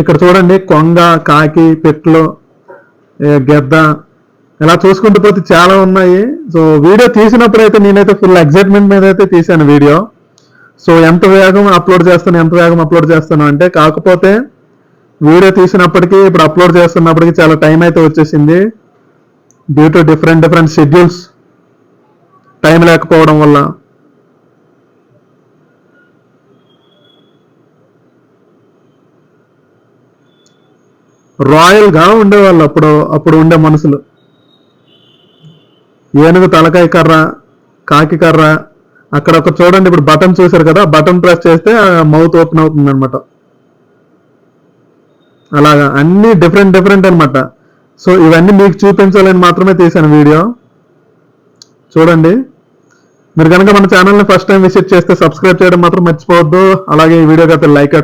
ఇక్కడ చూడండి కొంగ, కాకి, పెట్లు, గెద్ద, ఇలా చూసుకుంటూ పోతే చాలా ఉన్నాయి. సో వీడియో తీసినప్పుడు అయితే నేనైతే ఫుల్ ఎక్సైట్మెంట్ మీద అయితే తీసాను వీడియో. సో ఎంత వేగం అప్లోడ్ చేస్తాను అంటే, కాకపోతే వీడియో తీసినప్పటికీ ఇప్పుడు అప్లోడ్ చేస్తున్నప్పటికీ చాలా టైం అయితే వచ్చేసింది. Due to different schedules, time లేకపోవడం వల్ల. రాయల్గా ఉండేవాళ్ళు అప్పుడు ఉండే మనుషులు. ఏనుగు తలకాయ కర్ర, కాకి కర్ర, అక్కడ ఒక చూడండి ఇప్పుడు బటన్ చూసారు కదా, బటన్ ప్రెస్ చేస్తే మౌత్ ఓపెన్ అవుతుంది అనమాట. అలాగా అన్ని డిఫరెంట్ అనమాట. సో ఇవన్నీ మీకు చూపించాలని మాత్రమే తీసాను వీడియో. చూడండి, మీరు కనుక మన ఛానల్ని ఫస్ట్ టైం విజిట్ చేస్తే సబ్స్క్రైబ్ చేయడం మాత్రం మర్చిపోవద్దు. అలాగే ఈ వీడియోకి అయితే లైక్